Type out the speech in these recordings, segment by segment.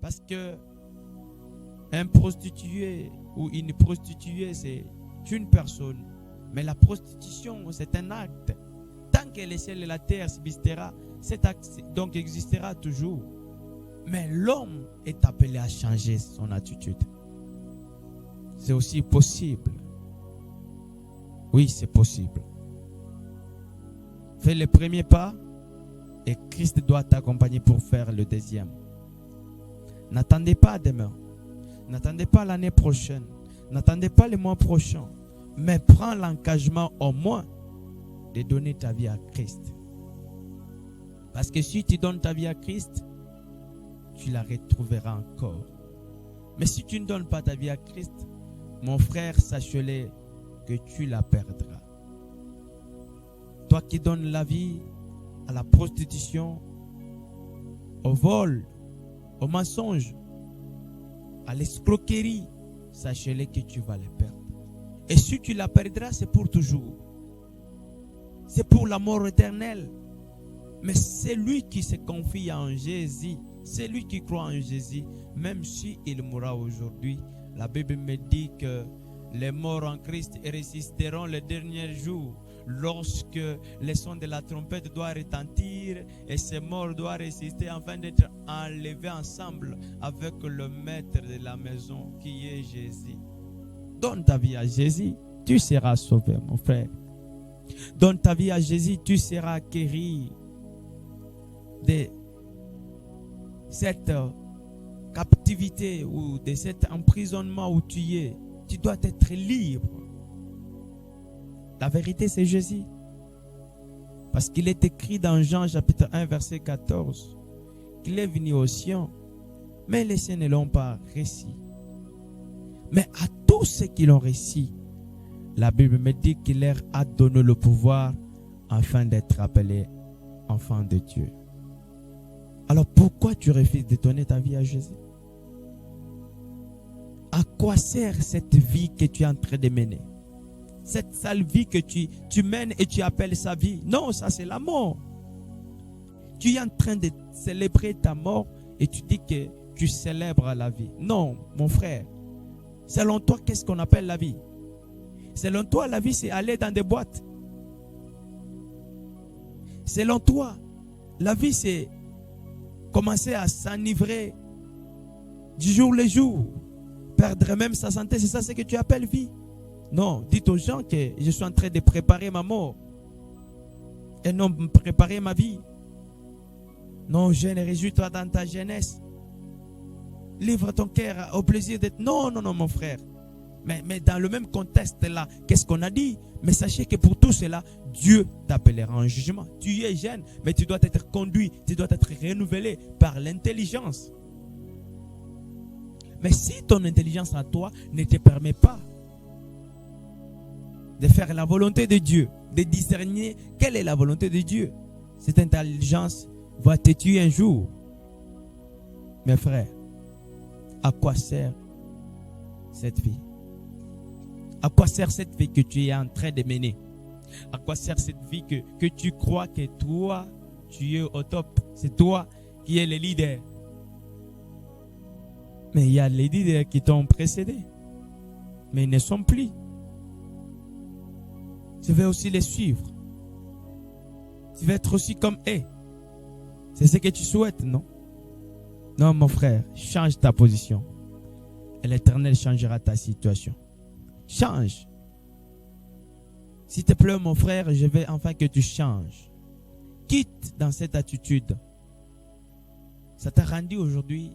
Parce que un prostitué ou une prostituée, c'est une personne. Mais la prostitution, c'est un acte. Tant que le ciel et la terre subsistera, cet acte donc existera toujours. Mais l'homme est appelé à changer son attitude. C'est aussi possible. Oui, c'est possible. Fais le premier pas et Christ doit t'accompagner pour faire le deuxième. N'attendez pas demain. N'attendez pas l'année prochaine. N'attendez pas le mois prochain. Mais prends l'engagement au moins de donner ta vie à Christ. Parce que si tu donnes ta vie à Christ, tu la retrouveras encore. Mais si tu ne donnes pas ta vie à Christ, mon frère, sache-le que tu la perdras. Toi qui donnes la vie à la prostitution, au vol, au mensonge, à l'escroquerie, sache-le que tu vas les perdre. Et si tu la perdras, c'est pour toujours. C'est pour la mort éternelle. Mais c'est lui qui se confie en Jésus, c'est lui qui croit en Jésus, même s'il mourra aujourd'hui. La Bible me dit que les morts en Christ résisteront le dernier jour, lorsque le son de la trompette doit retentir et ces morts doivent résister afin d'être enlevés ensemble avec le maître de la maison qui est Jésus. Donne ta vie à Jésus, tu seras sauvé, mon frère. Donne ta vie à Jésus, tu seras guéri de cette captivité ou de cet emprisonnement où tu es. Tu dois être libre. La vérité, c'est Jésus. Parce qu'il est écrit dans Jean chapitre 1 verset 14 qu'il est venu aux siens, mais les siens ne l'ont pas reçu. Mais à tous ceux qui l'ont reçu, la Bible me dit qu'il leur a donné le pouvoir afin d'être appelés enfants de Dieu. Alors pourquoi tu refuses de donner ta vie à Jésus? À quoi sert cette vie que tu es en train de mener? Cette sale vie que tu mènes et tu appelles sa vie. Non, ça c'est la mort. Tu es en train de célébrer ta mort et tu dis que tu célèbres la vie. Non, mon frère. Selon toi, qu'est-ce qu'on appelle la vie? Selon toi, la vie c'est aller dans des boîtes. Selon toi, la vie c'est commencer à s'enivrer du jour le jour, perdre même sa santé, c'est ça ce que tu appelles vie? Non, dites aux gens que je suis en train de préparer ma mort et non préparer ma vie. Non, jeune, réjouis-toi dans ta jeunesse. Livre ton cœur au plaisir d'être... Non, non, non, mon frère. Mais dans le même contexte là, qu'est-ce qu'on a dit? Mais sachez que pour tout cela, Dieu t'appellera en jugement. Tu es jeune, mais tu dois être conduit, tu dois être renouvelé par l'intelligence. Mais si ton intelligence à toi ne te permet pas de faire la volonté de Dieu, de discerner quelle est la volonté de Dieu, cette intelligence va te tuer un jour. Mes frères, à quoi sert cette vie? À quoi sert cette vie que tu es en train de mener? À quoi sert cette vie que tu crois que toi, tu es au top? C'est toi qui es le leader. Mais il y a les leaders qui t'ont précédé. Mais ils ne sont plus. Tu veux aussi les suivre. Tu veux être aussi comme eux. C'est ce que tu souhaites, non? Non, mon frère, change ta position. Et l'Éternel changera ta situation. Change. S'il te plaît, mon frère, je veux enfin que tu changes. Quitte dans cette attitude. Ça t'a rendu aujourd'hui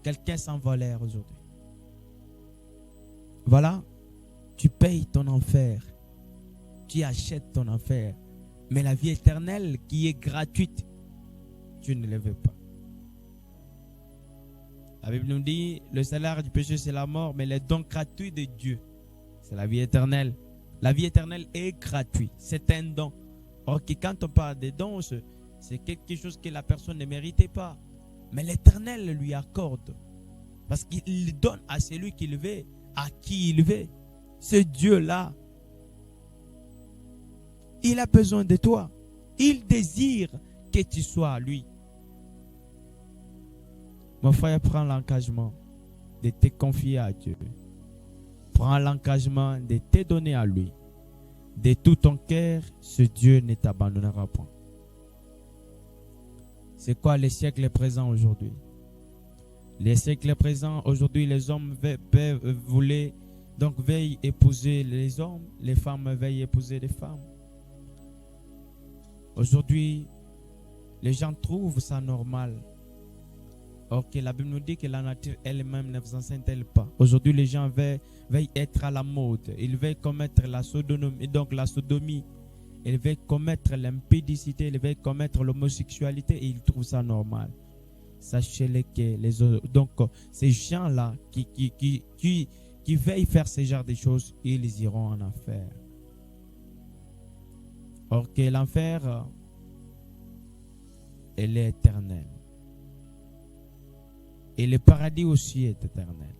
quelqu'un sans valeur aujourd'hui. Voilà, tu payes ton enfer. Tu achètes ton enfer. Mais la vie éternelle qui est gratuite, tu ne le veux pas. La Bible nous dit, le salaire du péché c'est la mort, mais le don gratuit de Dieu, c'est la vie éternelle. La vie éternelle est gratuite, c'est un don. Or que quand on parle de dons, c'est quelque chose que la personne ne méritait pas. Mais l'Éternel lui accorde. Parce qu'il donne à celui qu'il veut, à qui il veut. Ce Dieu-là, il a besoin de toi. Il désire que tu sois à lui. Mon frère, prends l'engagement de te confier à Dieu. Prends l'engagement de te donner à lui. De tout ton cœur, ce Dieu ne t'abandonnera pas. C'est quoi les siècles présents aujourd'hui? Les siècles présents, aujourd'hui, les hommes veillent épouser les hommes, les femmes veillent épouser les femmes. Aujourd'hui, les gens trouvent ça normal. Or que la Bible nous dit que la nature elle-même ne vous enseigne-t-elle pas. Aujourd'hui, les gens veillent être à la mode. Ils veillent commettre la sodomie, donc la sodomie. Ils veillent commettre l'impudicité, ils veillent commettre l'homosexualité et ils trouvent ça normal. Sachez-le que ces gens-là qui veillent faire ce genre de choses, ils iront en enfer. Or que l'enfer, elle est éternelle. Et le paradis aussi est éternel.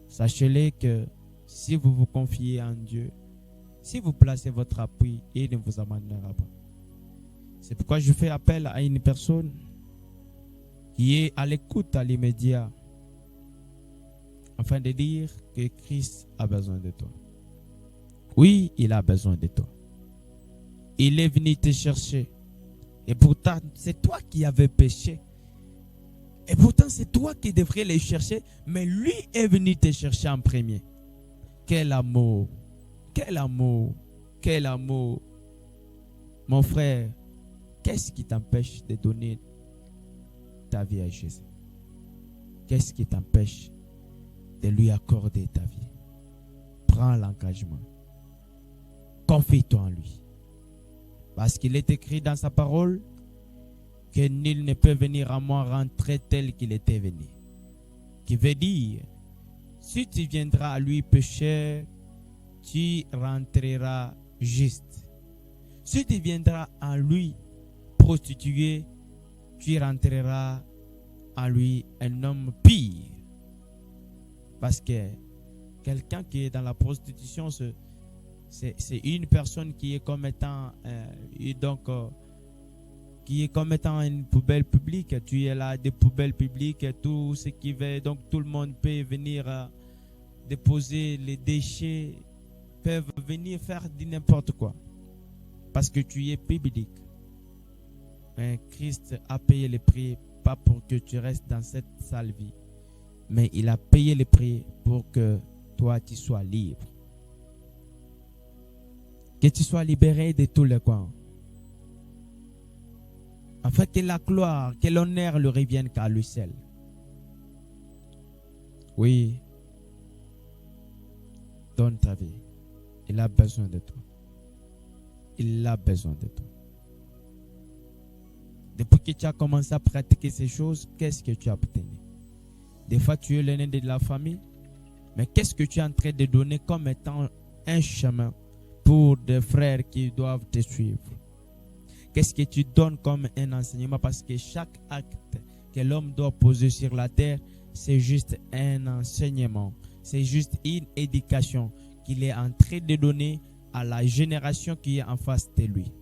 Sachez-le que si vous vous confiez en Dieu, si vous placez votre appui, il ne vous abandonnera pas. C'est pourquoi je fais appel à une personne qui est à l'écoute à l'immédiat, afin de dire que Christ a besoin de toi. Oui, il a besoin de toi. Il est venu te chercher. Et pourtant, c'est toi qui avais péché. Et pourtant, c'est toi qui devrais les chercher. Mais lui est venu te chercher en premier. Quel amour. Quel amour. Quel amour. Mon frère, qu'est-ce qui t'empêche de donner ta vie à Jésus? Qu'est-ce qui t'empêche de lui accorder ta vie? Prends l'engagement. Confie-toi en lui. Parce qu'il est écrit dans sa parole que nul ne peut venir à moi rentrer tel qu'il était venu. Qui veut dire, si tu viendras à lui pécheur, tu rentreras juste. Si tu viendras à lui prostitué, tu rentreras à lui un homme pire. Parce que quelqu'un qui est dans la prostitution, c'est une personne qui est comme étant qui est comme étant une poubelle publique. Tu es là, des poubelles publiques, tout ce qui veut, donc tout le monde peut venir déposer les déchets, peuvent venir faire n'importe quoi. Parce que tu es public. Mais Christ a payé le prix, pas pour que tu restes dans cette sale vie, mais il a payé le prix pour que toi tu sois libre. Que tu sois libéré de tous les coins. Afin que la gloire, que l'honneur lui revienne qu'à lui seul. Oui. Donne ta vie. Il a besoin de toi. Il a besoin de toi. Depuis que tu as commencé à pratiquer ces choses, qu'est-ce que tu as obtenu? Des fois, tu es l'aîné de la famille, mais qu'est-ce que tu es en train de donner comme étant un chemin pour des frères qui doivent te suivre? Qu'est-ce que tu donnes comme un enseignement? Parce que chaque acte que l'homme doit poser sur la terre, c'est juste un enseignement. C'est juste une éducation qu'il est en train de donner à la génération qui est en face de lui.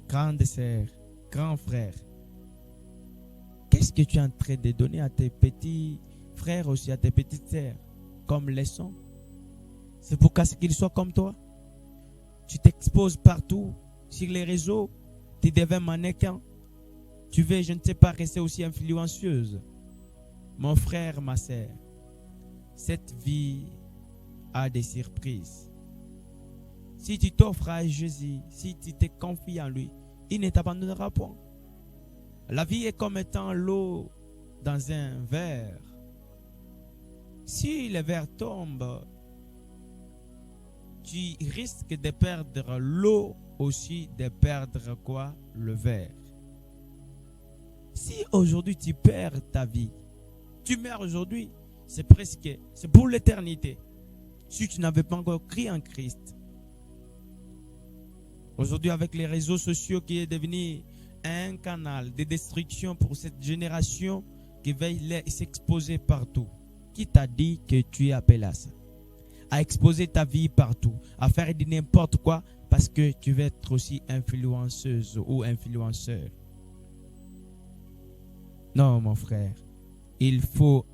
Grande sœur, grand frère, qu'est-ce que tu es en train de donner à tes petits frères aussi, à tes petites sœurs, comme leçon? C'est pour qu'ils soient comme toi. Tu t'exposes partout, sur les réseaux, tu deviens mannequin. Tu veux, je ne sais pas, rester aussi influenceuse. Mon frère, ma sœur, cette vie a des surprises. Si tu t'offres à Jésus, si tu te confies en lui, il ne t'abandonnera pas. La vie est comme étant l'eau dans un verre. Si le verre tombe, tu risques de perdre l'eau, aussi de perdre quoi? Le verre. Si aujourd'hui tu perds ta vie, tu meurs aujourd'hui, c'est pour l'éternité. Si tu n'avais pas encore cru en Christ. Aujourd'hui, avec les réseaux sociaux qui est devenu un canal de destruction pour cette génération qui va s'exposer partout. Qui t'a dit que tu es appelé à ça? À exposer ta vie partout, à faire de n'importe quoi parce que tu veux être aussi influenceuse ou influenceur. Non, mon frère. Il faut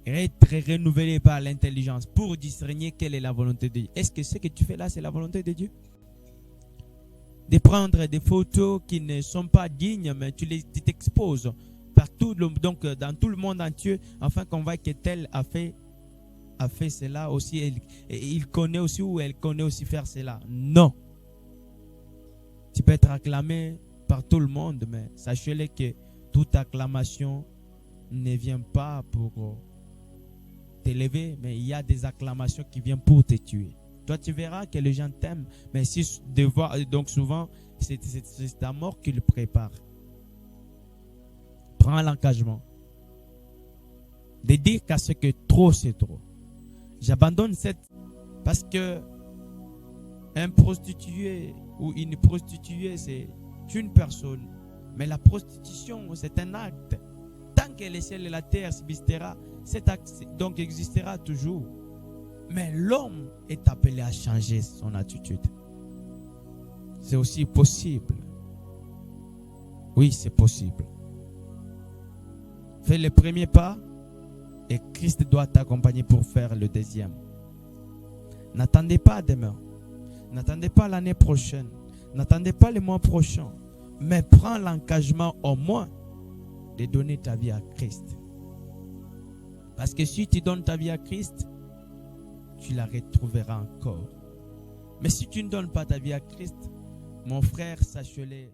être renouvelé par l'intelligence pour discerner quelle est la volonté de Dieu. Est-ce que ce que tu fais là, c'est la volonté de Dieu? De prendre des photos qui ne sont pas dignes, mais tu t'exposes partout, donc dans tout le monde entier, afin qu'on voit que tel a fait cela aussi. Il connaît aussi ou elle connaît aussi faire cela. Non. Tu peux être acclamé par tout le monde, mais sachez-le que toute acclamation ne vient pas pour t'élever, mais il y a des acclamations qui viennent pour te tuer. Toi, tu verras que les gens t'aiment, mais si donc souvent, c'est ta mort qui le prépare. Prends l'engagement de dire qu'à ce que trop, c'est trop. J'abandonne parce que un prostitué ou une prostituée, c'est une personne. Mais la prostitution, c'est un acte. Tant que les ciels et la terre subsistera, cet acte donc existera toujours. Mais l'homme est appelé à changer son attitude. C'est aussi possible. Oui, c'est possible. Fais le premier pas et Christ doit t'accompagner pour faire le deuxième. N'attendez pas demain. N'attendez pas l'année prochaine. N'attendez pas le mois prochain. Mais prends l'engagement au moins de donner ta vie à Christ. Parce que si tu donnes ta vie à Christ, tu la retrouveras encore. Mais si tu ne donnes pas ta vie à Christ, mon frère, sache-le,